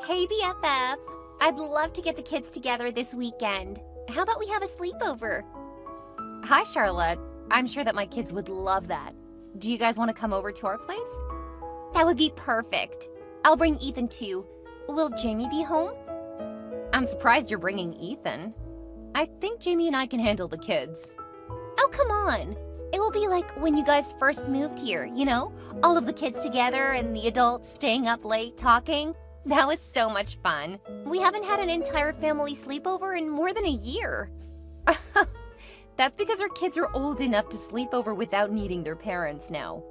Hey, BFF. I'd love to get the kids together this weekend. How about we have a sleepover? Hi, Charlotte. I'm sure that my kids would love that. Do you guys want to come over to our place? That would be perfect. I'll bring Ethan too. Will Jamie be home? I'm surprised you're bringing Ethan. I think Jamie and I can handle the kids. Oh, come on. It will be like when you guys first moved here, you know? All of the kids together and the adults staying up late talking. That was so much fun. We haven't had an entire family sleepover in more than a year. That's because our kids are old enough to sleep over without needing their parents now.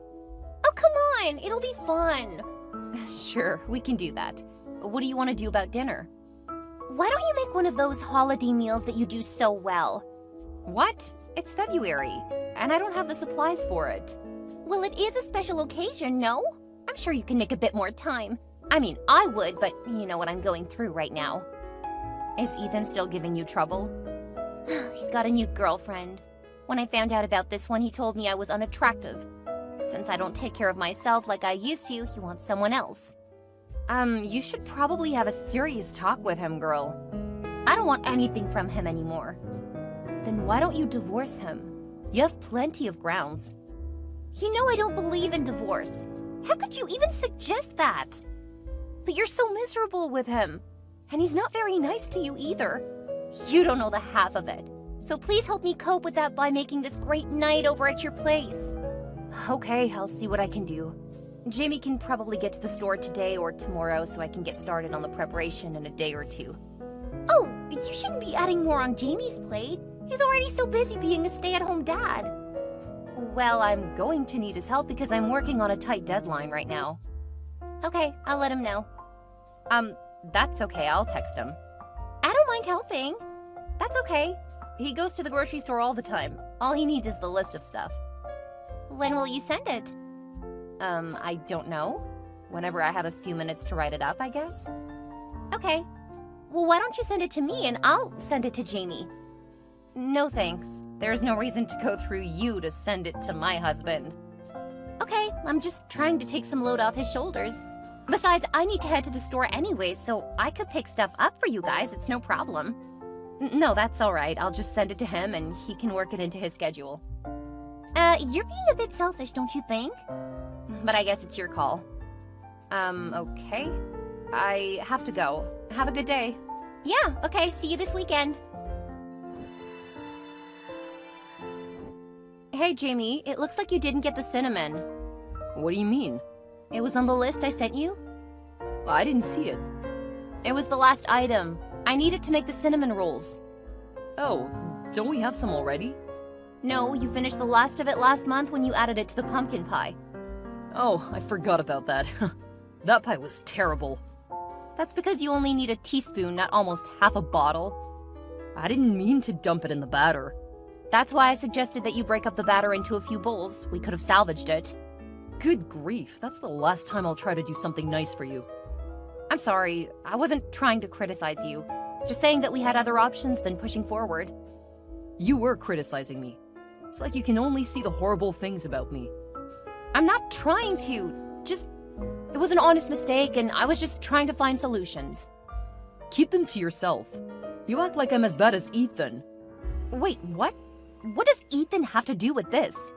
Oh, come on. It'll be fun. Sure, we can do that. What do you want to do about dinner? Why don't you make one of those holiday meals that you do so well? What? It's February, and I don't have the supplies for it. Well, it is a special occasion, no? I'm sure you can make a bit more time. I mean, I would, but you know what I'm going through right now. Is Ethan still giving you trouble? He's got a new girlfriend. When I found out about this one, he told me I was unattractive. Since I don't take care of myself like I used to, he wants someone else. You should probably have a serious talk with him, girl. I don't want anything from him anymore. Then why don't you divorce him? You have plenty of grounds. You know I don't believe in divorce. How could you even suggest that? But you're so miserable with him. And he's not very nice to you either. You don't know the half of it. So please help me cope with that by making this great night over at your place. Okay, I'll see what I can do. Jamie can probably get to the store today or tomorrow so I can get started on the preparation in a day or two. Oh, you shouldn't be adding more on Jamie's plate. He's already so busy being a stay-at-home dad. Well, I'm going to need his help because I'm working on a tight deadline right now. Okay, I'll let him know. That's okay, I'll text him. I don't mind helping. That's okay. He goes to the grocery store all the time. All he needs is the list of stuff. When will you send it? I don't know. Whenever I have a few minutes to write it up, I guess. Okay. Well, why don't you send it to me and I'll send it to Jamie? No thanks. There's no reason to go through you to send it to my husband. Okay, I'm just trying to take some load off his shoulders. Besides, I need to head to the store anyway, so I could pick stuff up for you guys. It's no problem. No, that's all right. I'll just send it to him and he can work it into his schedule. You're being a bit selfish, don't you think? But I guess it's your call. Okay. I have to go. Have a good day. Yeah, okay. See you this weekend. Hey, Jamie, it looks like you didn't get the cinnamon. What do you mean? It was on the list I sent you. I didn't see it. It was the last item. I need it to make the cinnamon rolls. Oh, don't we have some already? No, you finished the last of it last month when you added it to the pumpkin pie. Oh, I forgot about that. That pie was terrible. That's because you only need a teaspoon, not almost half a bottle. I didn't mean to dump it in the batter. That's why I suggested that you break up the batter into a few bowls. We could have salvaged it. Good grief, that's the last time I'll try to do something nice for you. I'm sorry, I wasn't trying to criticize you. Just saying that we had other options than pushing forward. You were criticizing me. It's like you can only see the horrible things about me. I'm not trying to. It was an honest mistake and I was just trying to find solutions. Keep them to yourself. You act like I'm as bad as Ethan. Wait, what? What does Ethan have to do with this?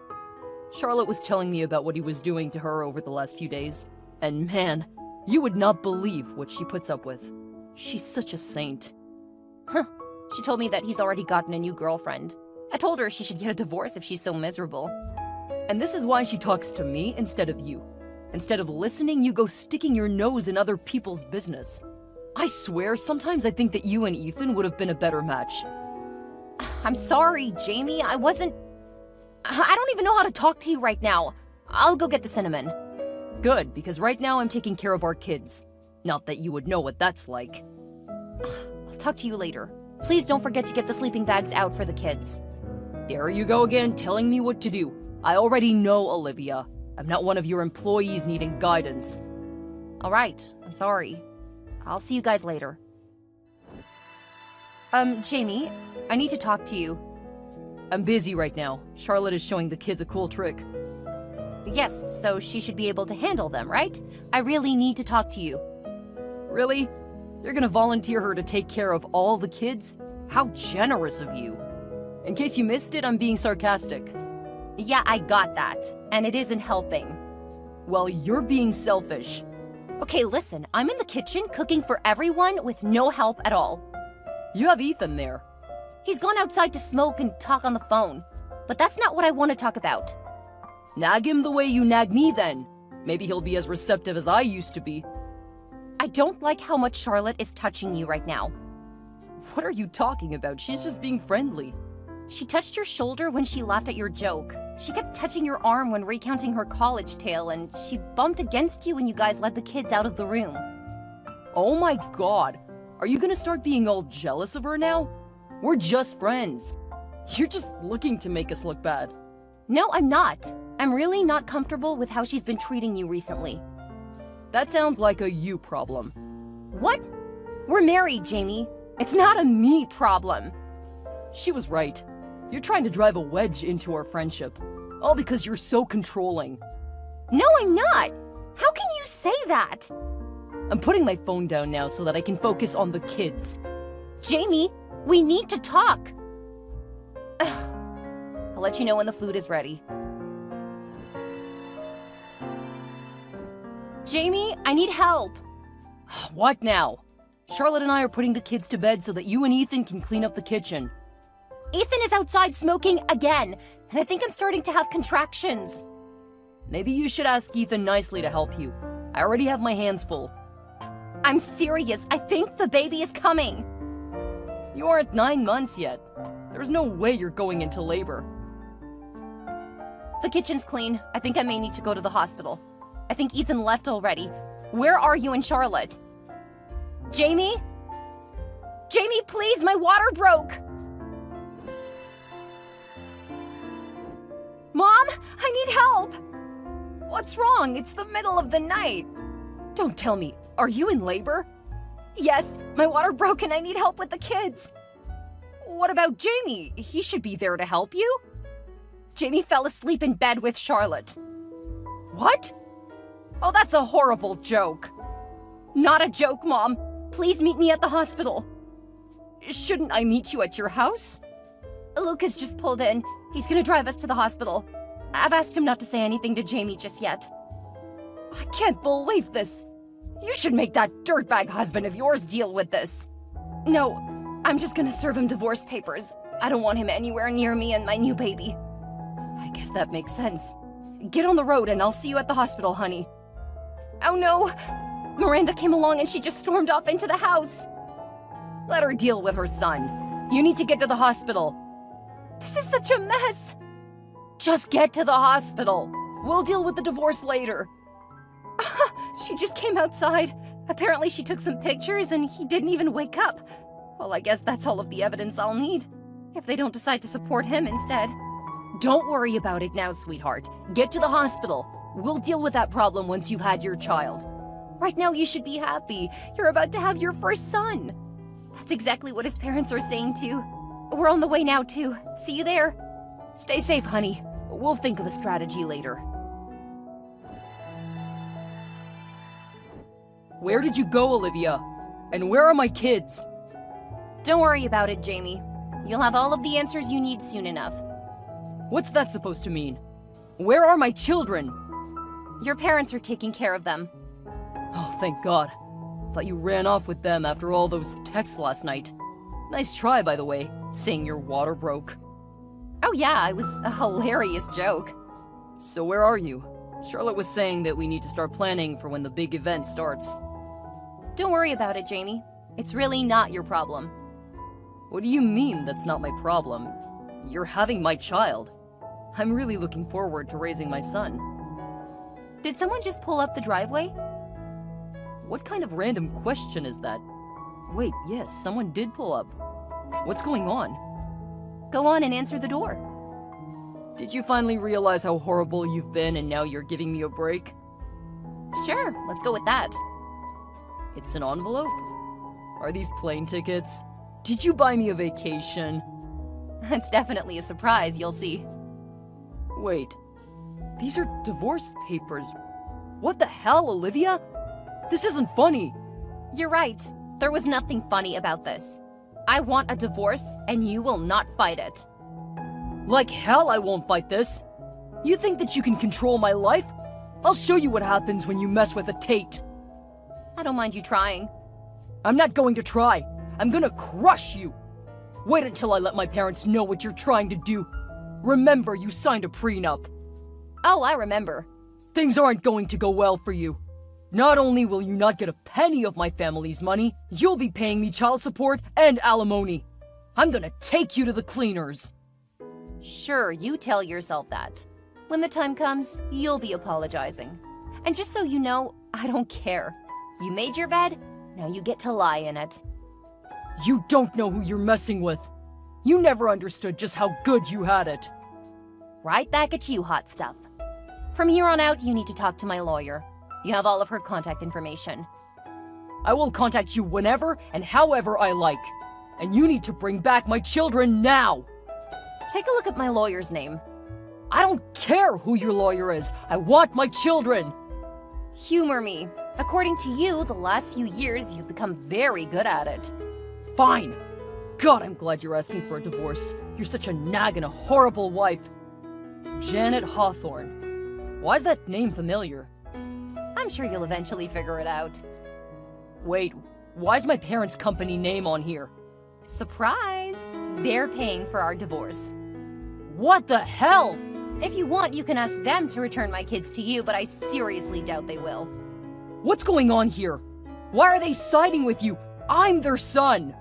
Charlotte was telling me about what he was doing to her over the last few days. And man, you would not believe what she puts up with. She's such a saint. Huh. She told me that he's already gotten a new girlfriend. I told her she should get a divorce if she's so miserable. And this is why she talks to me instead of you. Instead of listening, you go sticking your nose in other people's business. I swear, sometimes I think that you and Ethan would have been a better match. I'm sorry, Jamie. I don't even know how to talk to you right now. I'll go get the cinnamon. Good, because right now I'm taking care of our kids. Not that you would know what that's like. I'll talk to you later. Please don't forget to get the sleeping bags out for the kids. There you go again, telling me what to do. I already know, Olivia. I'm not one of your employees needing guidance. All right, I'm sorry. I'll see you guys later. Jamie, I need to talk to you. I'm busy right now. Charlotte is showing the kids a cool trick. Yes, so she should be able to handle them, right? I really need to talk to you. Really? You're gonna volunteer her to take care of all the kids? How generous of you. In case you missed it, I'm being sarcastic. Yeah, I got that. And it isn't helping. Well, you're being selfish. Okay, listen, I'm in the kitchen cooking for everyone with no help at all. You have Ethan there. He's gone outside to smoke and talk on the phone. But that's not what I want to talk about. Nag him the way you nag me then. Maybe he'll be as receptive as I used to be. I don't like how much Charlotte is touching you right now. What are you talking about? She's just being friendly. She touched your shoulder when she laughed at your joke. She kept touching your arm when recounting her college tale, and she bumped against you when you guys led the kids out of the room. Oh my god. Are you gonna start being all jealous of her now? We're just friends. You're just looking to make us look bad. No, I'm not. I'm really not comfortable with how she's been treating you recently. That sounds like a you problem. What? We're married, Jamie. It's not a me problem. She was right. You're trying to drive a wedge into our friendship. All because you're so controlling. No, I'm not. How can you say that? I'm putting my phone down now so that I can focus on the kids. Jamie, we need to talk. I'll let you know when the food is ready. Jamie, I need help. What now? Charlotte and I are putting the kids to bed so that you and Ethan can clean up the kitchen. Ethan is outside smoking again, and I think I'm starting to have contractions. Maybe you should ask Ethan nicely to help you. I already have my hands full. I'm serious. I think the baby is coming. You aren't 9 months yet. There's no way you're going into labor. The kitchen's clean. I think I may need to go to the hospital. I think Ethan left already. Where are you and Charlotte? Jamie? Jamie, please, my water broke! Mom, I need help! What's wrong? It's the middle of the night. Don't tell me, are you in labor? Yes, my water broke and I need help with the kids. What about Jamie? He should be there to help you. Jamie fell asleep in bed with Charlotte. What? Oh, that's a horrible joke. Not a joke, Mom. Please meet me at the hospital. Shouldn't I meet you at your house? Lucas just pulled in. He's gonna drive us to the hospital. I've asked him not to say anything to Jamie just yet. I can't believe this. You should make that dirtbag husband of yours deal with this. No, I'm just gonna serve him divorce papers. I don't want him anywhere near me and my new baby. I guess that makes sense. Get on the road and I'll see you at the hospital, honey. Oh no! Miranda came along and she just stormed off into the house. Let her deal with her son. You need to get to the hospital. This is such a mess. Just get to the hospital. We'll deal with the divorce later. She just came outside. Apparently she took some pictures and he didn't even wake up. Well, I guess that's all of the evidence I'll need. If they don't decide to support him instead. Don't worry about it now, sweetheart. Get to the hospital. We'll deal with that problem once you've had your child. Right now you should be happy. You're about to have your first son. That's exactly what his parents are saying too. We're on the way now too. See you there. Stay safe, honey. We'll think of a strategy later. Where did you go, Olivia? And where are my kids? Don't worry about it, Jamie. You'll have all of the answers you need soon enough. What's that supposed to mean? Where are my children? Your parents are taking care of them. Oh, thank God. Thought you ran off with them after all those texts last night. Nice try, by the way, saying your water broke. Oh yeah, it was a hilarious joke. So where are you? Charlotte was saying that we need to start planning for when the big event starts. Don't worry about it, Jamie. It's really not your problem. What do you mean that's not my problem? You're having my child. I'm really looking forward to raising my son. Did someone just pull up the driveway? What kind of random question is that? Wait, yes, someone did pull up. What's going on? Go on and answer the door. Did you finally realize how horrible you've been and now you're giving me a break? Sure, let's go with that. It's an envelope. Are these plane tickets? Did you buy me a vacation? It's definitely a surprise, you'll see. Wait, these are divorce papers. What the hell, Olivia? This isn't funny. You're right. There was nothing funny about this. I want a divorce, and you will not fight it. Like hell I won't fight this. You think that you can control my life? I'll show you what happens when you mess with a Tate. I don't mind you trying. I'm not going to try. I'm gonna crush you. Wait until I let my parents know what you're trying to do. Remember, you signed a prenup. Oh, I remember. Things aren't going to go well for you. Not only will you not get a penny of my family's money, you'll be paying me child support and alimony. I'm gonna take you to the cleaners. Sure, you tell yourself that. When the time comes, you'll be apologizing. And just so you know, I don't care. You made your bed, now you get to lie in it. You don't know who you're messing with. You never understood just how good you had it. Right back at you, hot stuff. From here on out, you need to talk to my lawyer. You have all of her contact information. I will contact you whenever and however I like. And you need to bring back my children now. Take a look at my lawyer's name. I don't care who your lawyer is. I want my children. Humor me. According to you, the last few years, you've become very good at it. Fine. God, I'm glad you're asking for a divorce. You're such a nag and a horrible wife. Janet Hawthorne. Why is that name familiar? I'm sure you'll eventually figure it out. Wait, why is my parents' company name on here? Surprise! They're paying for our divorce. What the hell? If you want, you can ask them to return my kids to you, but I seriously doubt they will. What's going on here? Why are they siding with you? I'm their son.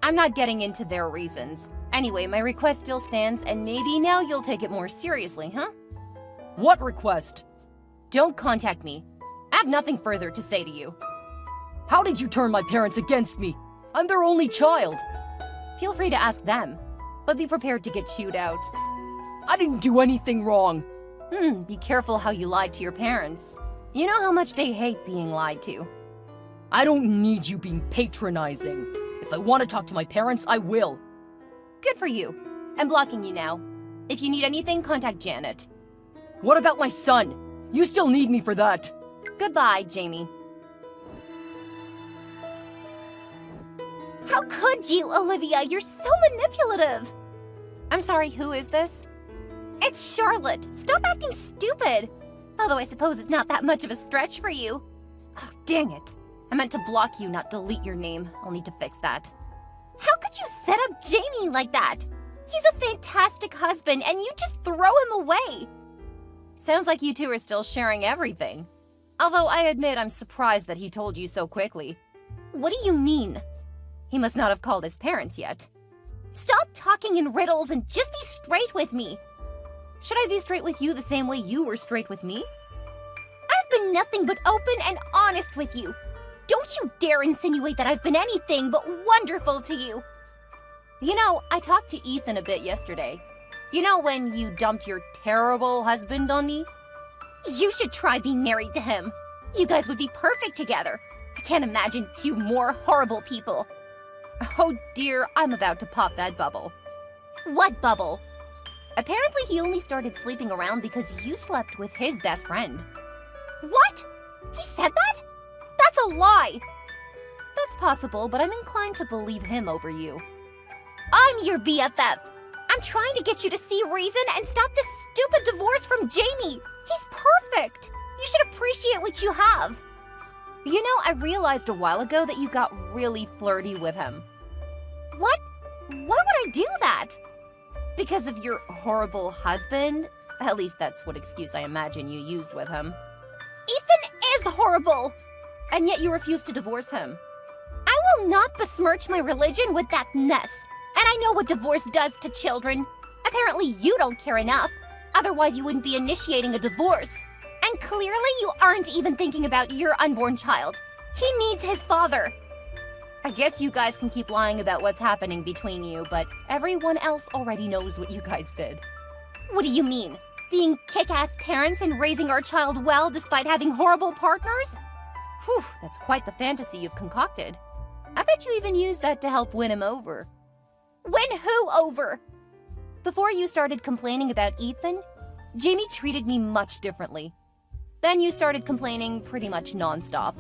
I'm not getting into their reasons. Anyway, my request still stands, and maybe now you'll take it more seriously, huh? What request? Don't contact me. I have nothing further to say to you. How did you turn my parents against me? I'm their only child. Feel free to ask them, but be prepared to get chewed out. I didn't do anything wrong. Be careful how you lied to your parents. You know how much they hate being lied to. I don't need you being patronizing. If I want to talk to my parents, I will. Good for you. I'm blocking you now. If you need anything, contact Janet. What about my son? You still need me for that. Goodbye, Jamie. How could you, Olivia? You're so manipulative. I'm sorry, who is this? It's Charlotte. Stop acting stupid. Although I suppose it's not that much of a stretch for you. Oh, dang it. I meant to block you, not delete your name. I'll need to fix that. How could you set up Jamie like that? He's a fantastic husband, and you just throw him away. Sounds like you two are still sharing everything. Although I admit I'm surprised that he told you so quickly. What do you mean? He must not have called his parents yet. Stop talking in riddles and just be straight with me. Should I be straight with you the same way you were straight with me? I've been nothing but open and honest with you. Don't you dare insinuate that I've been anything but wonderful to you. You know, I talked to Ethan a bit yesterday. You know when you dumped your terrible husband on me? You should try being married to him. You guys would be perfect together. I can't imagine two more horrible people. Oh dear, I'm about to pop that bubble. What bubble? Apparently he only started sleeping around because you slept with his best friend. What? He said that? That's a lie! That's possible, but I'm inclined to believe him over you. I'm your BFF! I'm trying to get you to see reason and stop this stupid divorce from Jamie! He's perfect! You should appreciate what you have! You know, I realized a while ago that you got really flirty with him. What? Why would I do that? Because of your horrible husband? At least that's what excuse I imagine you used with him. Ethan is horrible! And yet you refuse to divorce him. I will not besmirch my religion with that mess. And I know what divorce does to children. Apparently you don't care enough. Otherwise you wouldn't be initiating a divorce. And clearly you aren't even thinking about your unborn child. He needs his father. I guess you guys can keep lying about what's happening between you, but everyone else already knows what you guys did. What do you mean? Being kick-ass parents and raising our child well despite having horrible partners? Whew, that's quite the fantasy you've concocted. I bet you even used that to help win him over. Win who over? Before you started complaining about Ethan, Jamie treated me much differently. Then you started complaining pretty much nonstop.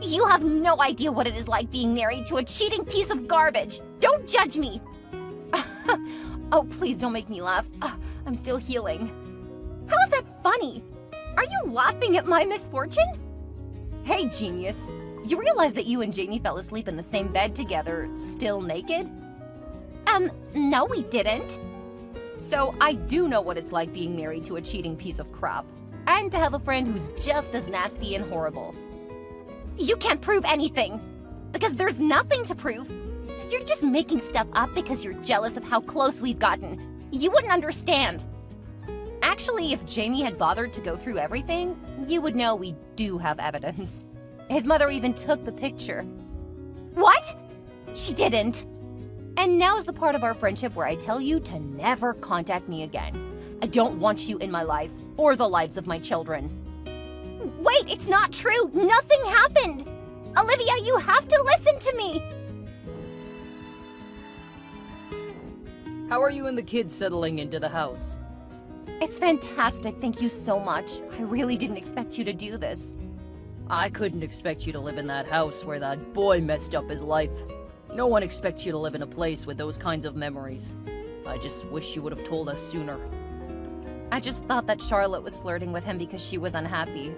You have no idea what it is like being married to a cheating piece of garbage. Don't judge me. Oh, please don't make me laugh. I'm still healing. How is that funny? Are you laughing at my misfortune? Hey, genius. You realize that you and Jamie fell asleep in the same bed together, still naked? No, we didn't. So I do know what it's like being married to a cheating piece of crap, and to have a friend who's just as nasty and horrible. You can't prove anything, because there's nothing to prove. You're just making stuff up because you're jealous of how close we've gotten. You wouldn't understand. Actually, if Jamie had bothered to go through everything, you would know we do have evidence. His mother even took the picture. What? She didn't. And now's the part of our friendship where I tell you to never contact me again. I don't want you in my life, or the lives of my children. Wait, it's not true! Nothing happened! Olivia, you have to listen to me! How are you and the kids settling into the house? It's fantastic, thank you so much. I really didn't expect you to do this. I couldn't expect you to live in that house where that boy messed up his life. No one expects you to live in a place with those kinds of memories. I just wish you would have told us sooner. I just thought that Charlotte was flirting with him because she was unhappy.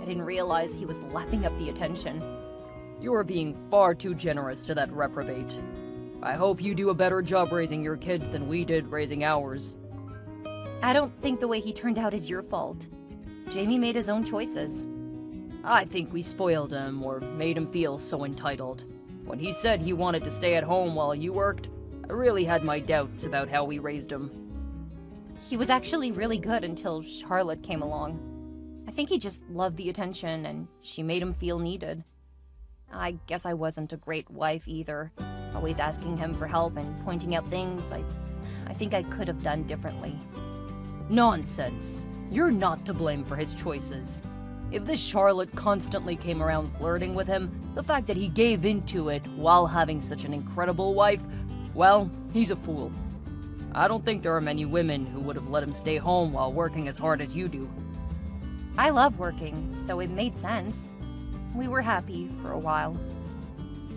I didn't realize he was lapping up the attention. You are being far too generous to that reprobate. I hope you do a better job raising your kids than we did raising ours. I don't think the way he turned out is your fault. Jamie made his own choices. I think we spoiled him or made him feel so entitled. When he said he wanted to stay at home while you worked, I really had my doubts about how we raised him. He was actually really good until Charlotte came along. I think he just loved the attention and she made him feel needed. I guess I wasn't a great wife either, always asking him for help and pointing out things I think I could have done differently. Nonsense. You're not to blame for his choices. If this Charlotte constantly came around flirting with him, the fact that he gave into it while having such an incredible wife, well, he's a fool. I don't think there are many women who would have let him stay home while working as hard as you do. I love working, so it made sense. We were happy for a while.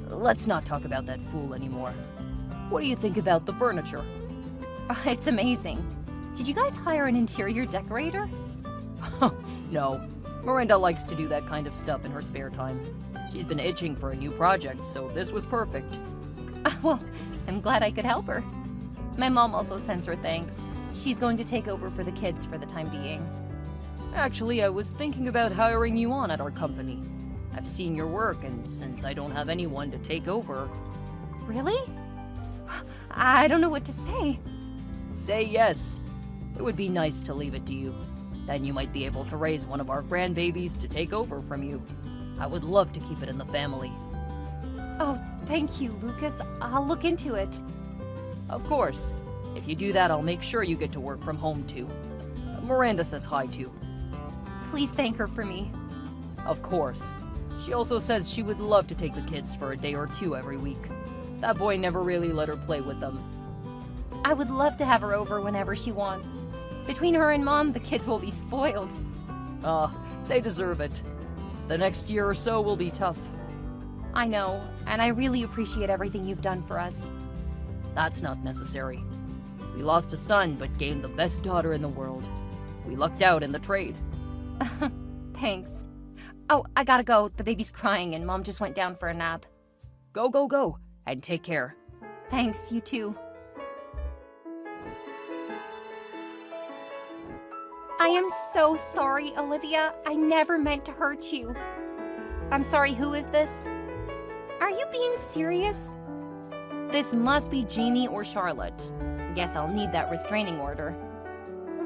Let's not talk about that fool anymore. What do you think about the furniture? It's amazing. Did you guys hire an interior decorator? No. Miranda likes to do that kind of stuff in her spare time. She's been itching for a new project, so this was perfect. Well, I'm glad I could help her. My mom also sends her thanks. She's going to take over for the kids for the time being. Actually, I was thinking about hiring you on at our company. I've seen your work, and since I don't have anyone to take over... Really? I don't know what to say. Say yes. It would be nice to leave it to you. Then you might be able to raise one of our grandbabies to take over from you. I would love to keep it in the family. Oh, thank you, Lucas. I'll look into it. Of course. If you do that, I'll make sure you get to work from home too. Miranda says hi too. Please thank her for me. Of course. She also says she would love to take the kids for a day or two every week. That boy never really let her play with them. I would love to have her over whenever she wants. Between her and Mom, the kids will be spoiled. They deserve it. The next year or so will be tough. I know, and I really appreciate everything you've done for us. That's not necessary. We lost a son, but gained the best daughter in the world. We lucked out in the trade. Thanks. Oh, I gotta go. The baby's crying and Mom just went down for a nap. Go, go, go, and take care. Thanks, you too. I am so sorry, Olivia. I never meant to hurt you. I'm sorry, who is this? Are you being serious? This must be Jamie or Charlotte. Guess I'll need that restraining order.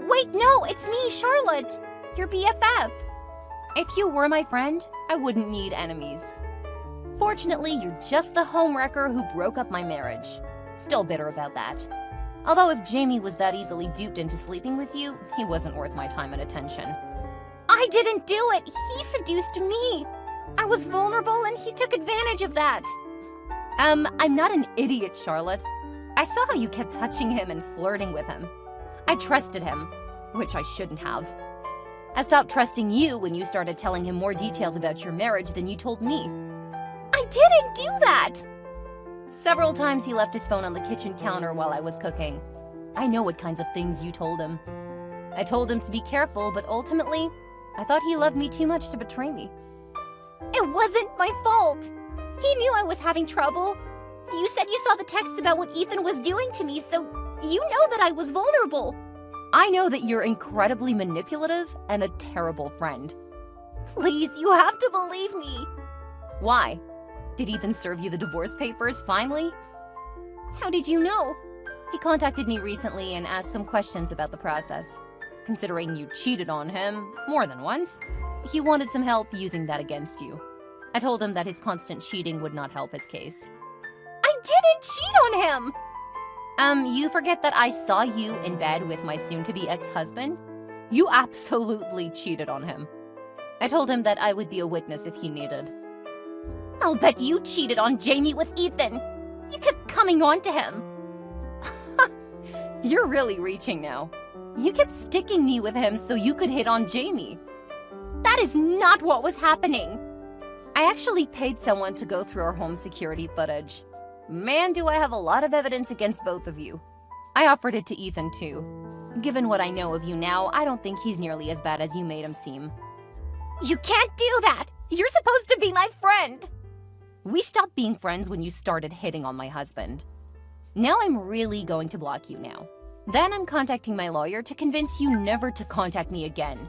Wait, no, it's me, Charlotte. Your BFF. If you were my friend, I wouldn't need enemies. Fortunately, you're just the homewrecker who broke up my marriage. Still bitter about that. Although if Jamie was that easily duped into sleeping with you, he wasn't worth my time and attention. I didn't do it. He seduced me. I was vulnerable and he took advantage of that. I'm not an idiot, Charlotte. I saw how you kept touching him and flirting with him. I trusted him, which I shouldn't have. I stopped trusting you when you started telling him more details about your marriage than you told me. I didn't do that! Several times he left his phone on the kitchen counter while I was cooking. I know what kinds of things you told him. I told him to be careful, but ultimately, I thought he loved me too much to betray me. It wasn't my fault! He knew I was having trouble. You said you saw the texts about what Ethan was doing to me, so you know that I was vulnerable. I know that you're incredibly manipulative and a terrible friend. Please, you have to believe me. Why? Did Ethan serve you the divorce papers finally? How did you know? He contacted me recently and asked some questions about the process. Considering you cheated on him more than once, he wanted some help using that against you. I told him that his constant cheating would not help his case. I didn't cheat on him! You forget that I saw you in bed with my soon-to-be ex-husband? You absolutely cheated on him. I told him that I would be a witness if he needed. I'll bet you cheated on Jamie with Ethan. You kept coming on to him. You're really reaching now. You kept sticking me with him so you could hit on Jamie. That is not what was happening. I actually paid someone to go through our home security footage. Man, do I have a lot of evidence against both of you. I offered it to Ethan too. Given what I know of you now, I don't think he's nearly as bad as you made him seem. You can't do that! You're supposed to be my friend! We stopped being friends when you started hitting on my husband. Now I'm really going to block you now. Then I'm contacting my lawyer to convince you never to contact me again.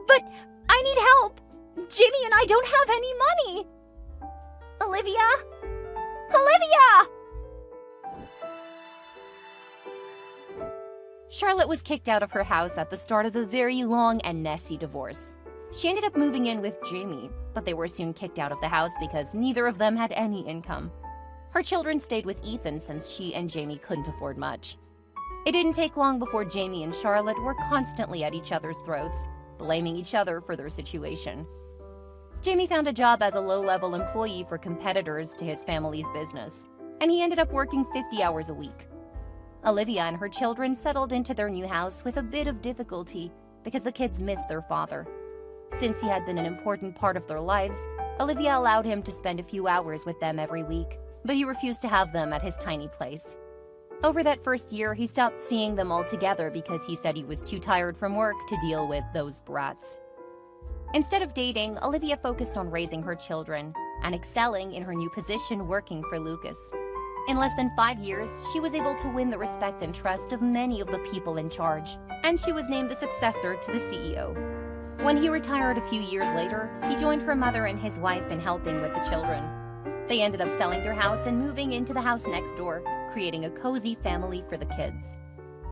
But I need help! Jimmy and I don't have any money! Olivia? Olivia! Charlotte was kicked out of her house at the start of a very long and messy divorce. She ended up moving in with Jamie, but they were soon kicked out of the house because neither of them had any income. Her children stayed with Ethan since she and Jamie couldn't afford much. It didn't take long before Jamie and Charlotte were constantly at each other's throats, blaming each other for their situation. Jamie found a job as a low-level employee for competitors to his family's business, and he ended up working 50 hours a week. Olivia and her children settled into their new house with a bit of difficulty because the kids missed their father. Since he had been an important part of their lives, Olivia allowed him to spend a few hours with them every week, but he refused to have them at his tiny place. Over that first year, he stopped seeing them all together because he said he was too tired from work to deal with those brats. Instead of dating, Olivia focused on raising her children and excelling in her new position working for Lucas. In less than 5 years, she was able to win the respect and trust of many of the people in charge, and she was named the successor to the CEO. When he retired a few years later, he joined her mother and his wife in helping with the children. They ended up selling their house and moving into the house next door, creating a cozy family for the kids.